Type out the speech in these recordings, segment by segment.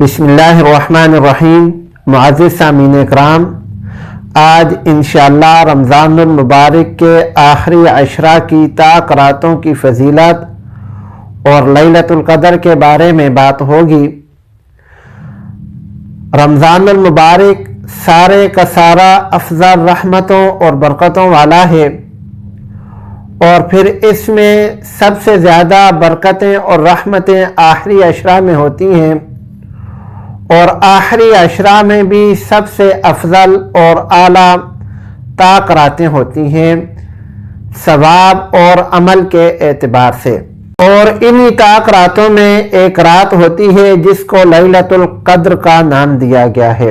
بسم اللہ الرحمن الرحیم۔ معزز سامعین اکرام، آج انشاءاللہ رمضان المبارک کے آخری عشرہ کی طاق راتوں کی فضیلت اور لیلۃ القدر کے بارے میں بات ہوگی۔ رمضان المبارک سارے کا سارا افضل رحمتوں اور برکتوں والا ہے، اور پھر اس میں سب سے زیادہ برکتیں اور رحمتیں آخری عشرہ میں ہوتی ہیں، اور آخری عشرہ میں بھی سب سے افضل اور اعلیٰ طاق راتیں ہوتی ہیں ثواب اور عمل کے اعتبار سے۔ اور انہی طاق راتوں میں ایک رات ہوتی ہے جس کو لیلۃ القدر کا نام دیا گیا ہے۔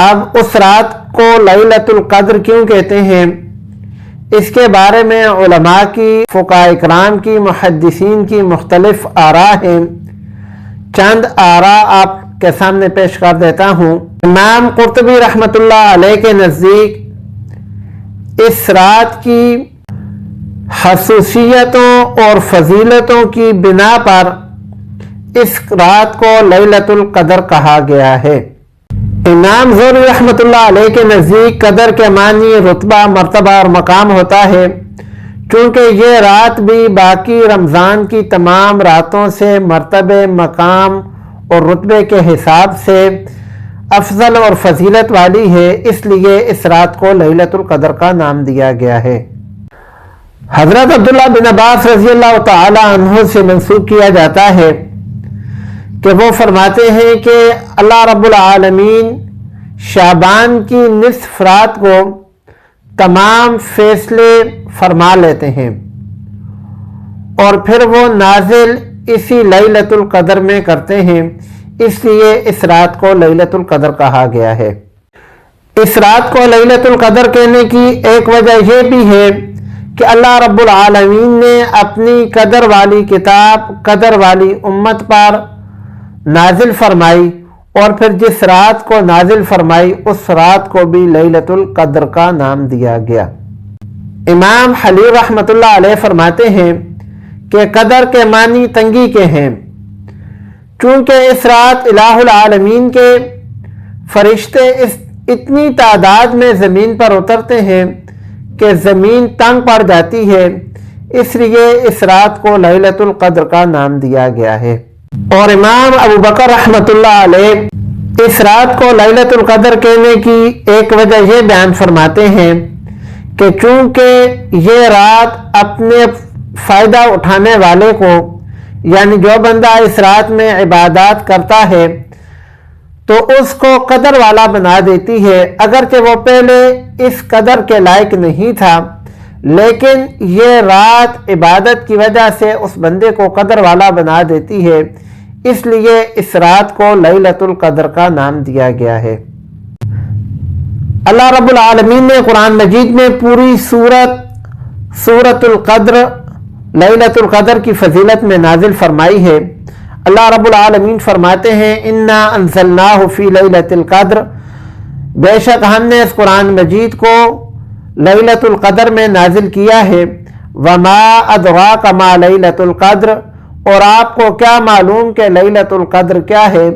اب اس رات کو لیلۃ القدر کیوں کہتے ہیں، اس کے بارے میں علماء کی، فقہاء کرام کی، محدثین کی مختلف آراء ہیں۔ چند آراء آپ کے سامنے پیش کر دیتا ہوں۔ امام قرطبی رحمۃ اللہ علیہ کے نزدیک اس رات کی خصوصیتوں اور فضیلتوں کی بنا پر اس رات کو لیلۃ القدر کہا گیا ہے۔ امام زہری رحمۃ اللہ علیہ کے نزدیک قدر کے معنی رتبہ، مرتبہ اور مقام ہوتا ہے، چونکہ یہ رات بھی باقی رمضان کی تمام راتوں سے مرتبے، مقام اور رتبے کے حساب سے افضل اور فضیلت والی ہے، اس لیے اس رات کو لیلۃ القدر کا نام دیا گیا ہے۔ حضرت عبداللہ بن عباس رضی اللہ تعالی عنہ سے منسوب کیا جاتا ہے کہ وہ فرماتے ہیں کہ اللہ رب العالمین شعبان کی نصف رات کو تمام فیصلے فرما لیتے ہیں، اور پھر وہ نازل اسی لیلۃ القدر میں کرتے ہیں، اس لیے اس رات کو لیلۃ القدر کہا گیا ہے۔ اس رات کو لیلۃ القدر کہنے کی ایک وجہ یہ بھی ہے کہ اللہ رب العالمین نے اپنی قدر والی کتاب قدر والی امت پر نازل فرمائی، اور پھر جس رات کو نازل فرمائی اس رات کو بھی لیلۃ القدر کا نام دیا گیا۔ امام حلیل رحمۃ اللہ علیہ فرماتے ہیں کہ قدر کے معنی تنگی کے ہیں، چونکہ اس رات الہ العالمین کے فرشتے اتنی تعداد میں زمین پر اترتے ہیں کہ زمین تنگ پڑ جاتی ہے، اس لیے اس رات کو لیلۃ القدر کا نام دیا گیا ہے۔ اور امام ابو بکر رحمۃ اللہ علیہ اس رات کو لیلۃ القدر کہنے کی ایک وجہ یہ بیان فرماتے ہیں کہ چونکہ یہ رات اپنے فائدہ اٹھانے والے کو، یعنی جو بندہ اس رات میں عبادات کرتا ہے تو اس کو قدر والا بنا دیتی ہے، اگرچہ وہ پہلے اس قدر کے لائق نہیں تھا، لیکن یہ رات عبادت کی وجہ سے اس بندے کو قدر والا بنا دیتی ہے، اس لیے اس رات کو لیلۃ القدر کا نام دیا گیا ہے۔ اللہ رب العالمین نے قرآن مجید میں پوری سورۃ القدر لیلۃ القدر کی فضیلت میں نازل فرمائی ہے۔ اللہ رب العالمین فرماتے ہیں انا انزلناہ فی لیلۃ القدر، بے شک ہم نے اس قرآن مجید کو لیلۃ القدر میں نازل کیا ہے۔ وما ادراک ما لیلۃ القدر، اور آپ کو کیا معلوم کہ لیلۃ القدر کیا ہے۔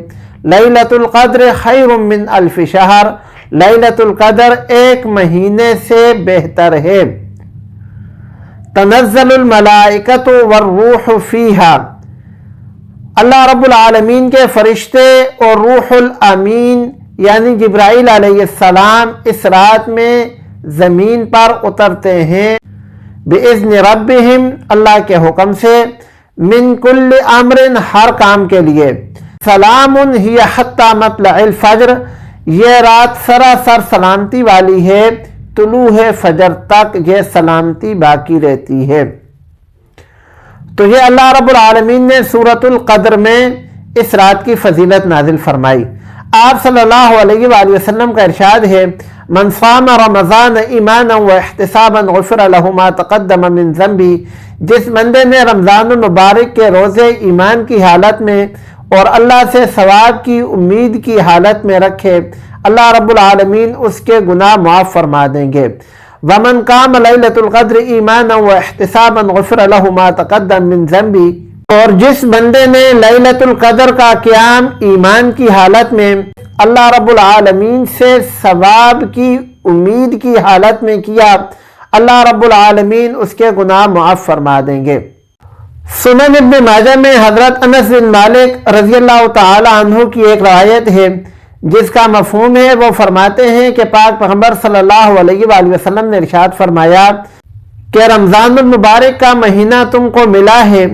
لیلۃ القدر خیر من الف شہر، لیلۃ القدر ایک مہینے سے بہتر ہے۔ تنزل الملائکۃ والروح فیہا، اللہ رب العالمین کے فرشتے اور روح الامین یعنی جبرائیل علیہ السلام اس رات میں زمین پر اترتے ہیں بِإِذْنِ رَبِّهِمْ، اللہ کے حکم سے، من کل امر، ہر کام کے لیے، سلام ہی حتی مطلع الفجر، یہ رات سراسر سلامتی والی ہے، طلوع فجر تک یہ سلامتی باقی رہتی ہے۔ تو یہ اللہ رب العالمین نے سورۃ القدر میں اس رات کی فضیلت نازل فرمائی۔ آپ صلی اللہ علیہ وآلہ وسلم کا ارشاد ہے من صام رمضان ایمانا و احتسابا غفر له ما تقدم من ذنبی، جس بندے نے رمضان المبارک کے روزے ایمان کی حالت میں اور اللہ سے ثواب کی امید کی حالت میں رکھے، اللہ رب العالمین اس کے گناہ معاف فرما دیں گے۔ ومن قام لیلۃ القدر ایمانا و احتسابا غفر له ما تقدم من ذنبی، اور جس بندے نے لیلۃ القدر کا قیام ایمان کی حالت میں اللہ رب العالمین سے ثواب کی امید کی حالت میں کیا، اللہ رب العالمین اس کے گناہ معاف فرما دیں گے۔ سنن ابن ماجہ میں حضرت انس بن مالک رضی اللہ تعالی عنہ کی ایک روایت ہے جس کا مفہوم ہے، وہ فرماتے ہیں کہ پاک پیغمبر صلی اللہ علیہ وآلہ وسلم نے ارشاد فرمایا کہ رمضان المبارک کا مہینہ تم کو ملا ہے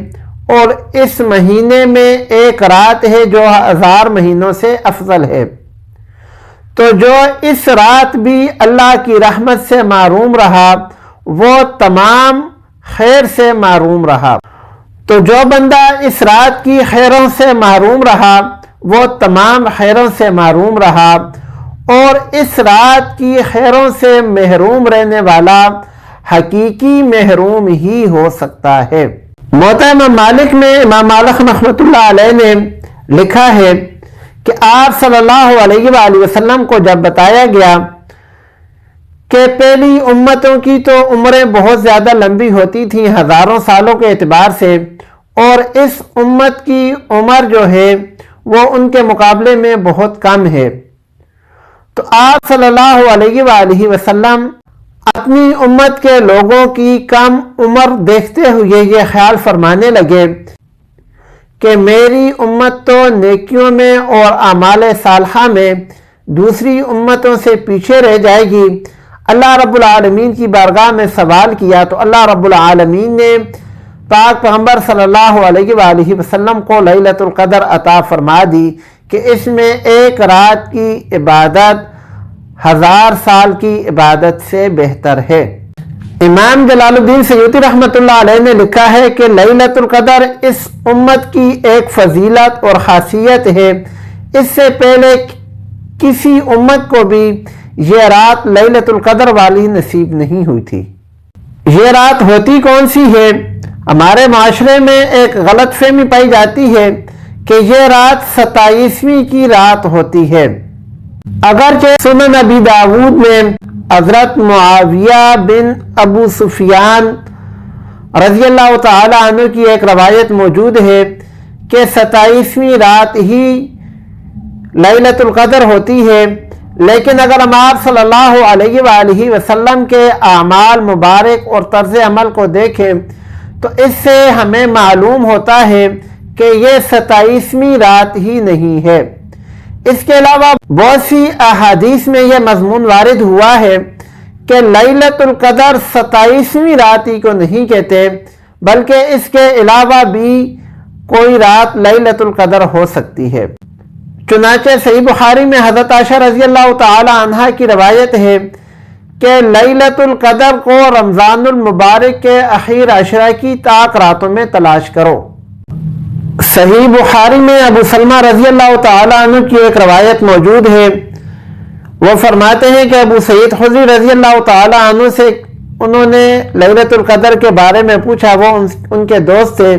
اور اس مہینے میں ایک رات ہے جو 1000 مہینوں سے افضل ہے، تو جو اس رات بھی اللہ کی رحمت سے محروم رہا وہ تمام خیر سے محروم رہا۔ تو جو بندہ اس رات کی خیروں سے محروم رہا وہ تمام خیروں سے محروم رہا، اور اس رات کی خیروں سے محروم رہنے والا حقیقی محروم ہی ہو سکتا ہے۔ موطا امام مالک میں امام مالک رحمۃ اللہ علیہ نے لکھا ہے کہ آپ صلی اللہ علیہ وآلہ وسلم کو جب بتایا گیا کہ پہلی امتوں کی تو عمریں بہت زیادہ لمبی ہوتی تھیں ہزاروں سالوں کے اعتبار سے، اور اس امت کی عمر جو ہے وہ ان کے مقابلے میں بہت کم ہے، تو آپ صلی اللہ علیہ وآلہ وسلم اپنی امت کے لوگوں کی کم عمر دیکھتے ہوئے یہ خیال فرمانے لگے کہ میری امت تو نیکیوں میں اور اعمال صالحہ میں دوسری امتوں سے پیچھے رہ جائے گی۔ اللہ رب العالمین کی بارگاہ میں سوال کیا تو اللہ رب العالمین نے پاک پیغمبر صلی اللہ علیہ وآلہ وسلم کو لیلۃ القدر عطا فرما دی کہ اس میں ایک رات کی عبادت 1000 سال کی عبادت سے بہتر ہے۔ امام جلال الدین سیوطی رحمۃ اللہ علیہ نے لکھا ہے کہ لیلۃ القدر اس امت کی ایک فضیلت اور خاصیت ہے، اس سے پہلے کسی امت کو بھی یہ رات لیلۃ القدر والی نصیب نہیں ہوئی تھی۔ یہ رات ہوتی کون سی ہے؟ ہمارے معاشرے میں ایک غلط فہمی پائی جاتی ہے کہ یہ رات 27ویں کی رات ہوتی ہے، اگرچہ سنن ابی داود میں حضرت معاویہ بن ابو سفیان رضی اللہ تعالی عنہ کی ایک روایت موجود ہے کہ 27ویں رات ہی لیلۃ القدر ہوتی ہے، لیکن اگر ہم آپ صلی اللہ علیہ وآلہ وسلم کے اعمال مبارک اور طرز عمل کو دیکھیں تو اس سے ہمیں معلوم ہوتا ہے کہ یہ 27ویں رات ہی نہیں ہے۔ اس کے علاوہ بہت سی احادیث میں یہ مضمون وارد ہوا ہے کہ لیلۃ القدر 27ویں رات ہی کو نہیں کہتے، بلکہ اس کے علاوہ بھی کوئی رات لیلۃ القدر ہو سکتی ہے۔ چنانچہ صحیح بخاری میں حضرت عائشہ رضی اللہ تعالی عنہا کی روایت ہے کہ لیلۃ القدر کو رمضان المبارک کے اخیر عشرہ کی طاق راتوں میں تلاش کرو۔ صحیح بخاری میں ابو سلمہ رضی اللہ تعالی عنہ کی ایک روایت موجود ہے، وہ فرماتے ہیں کہ ابو سعید خدری رضی اللہ تعالی عنہ سے انہوں نے لیلۃ القدر کے بارے میں پوچھا، وہ ان کے دوست تھے،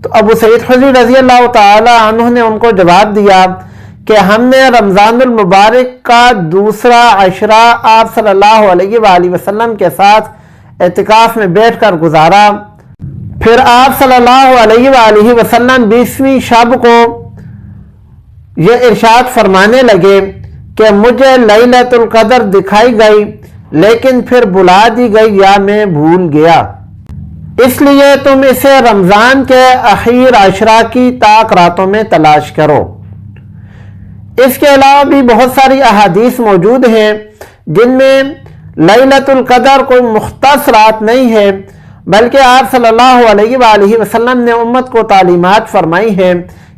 تو ابو سعید خدری رضی اللہ تعالی عنہ نے ان کو جواب دیا کہ ہم نے رمضان المبارک کا دوسرا عشرہ آپ صلی اللہ علیہ وآلہ وسلم کے ساتھ اعتکاف میں بیٹھ کر گزارا، پھر آپ صلی اللہ علیہ وآلہ وسلم 20ویں شب کو یہ ارشاد فرمانے لگے کہ مجھے لیلۃ القدر دکھائی گئی لیکن پھر بلا دی گئی یا میں بھول گیا، اس لیے تم اسے رمضان کے اخیر عشرہ کی طاق راتوں میں تلاش کرو۔ اس کے علاوہ بھی بہت ساری احادیث موجود ہیں جن میں لیلۃ القدر کوئی مختص رات نہیں ہے، بلکہ آپ صلی اللہ علیہ وآلہ وسلم نے امت کو تعلیمات فرمائی ہیں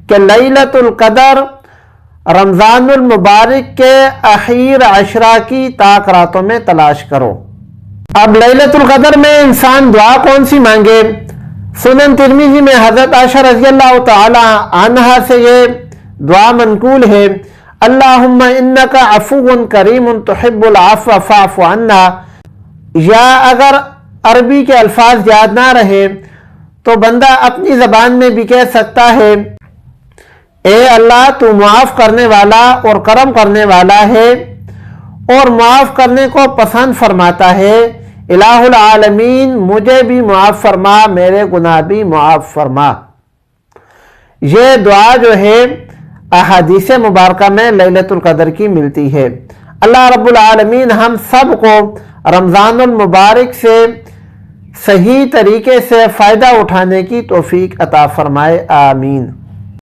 کہ لیلۃ القدر رمضان المبارک کے اخیر عشرہ کی طاق راتوں میں تلاش کرو۔ اب لیلۃ القدر میں انسان دعا کون سی مانگے؟ سنن ترمذی میں حضرت عائشہ رضی اللہ تعالی عنہا سے یہ دعا منقول ہے، اللہم انک عفو کریم تحب العفو فاعف عنا، یا اگر عربی کے الفاظ یاد نہ رہے تو بندہ اپنی زبان میں بھی کہہ سکتا ہے، اے اللہ تو معاف کرنے والا اور کرم کرنے والا ہے اور معاف کرنے کو پسند فرماتا ہے، الہ العالمین مجھے بھی معاف فرما، میرے گناہ بھی معاف فرما۔ یہ دعا جو ہے احادیث مبارکہ میں لیلۃ القدر کی ملتی ہے۔ اللہ رب العالمین ہم سب کو رمضان المبارک سے صحیح طریقے سے فائدہ اٹھانے کی توفیق عطا فرمائے، آمین۔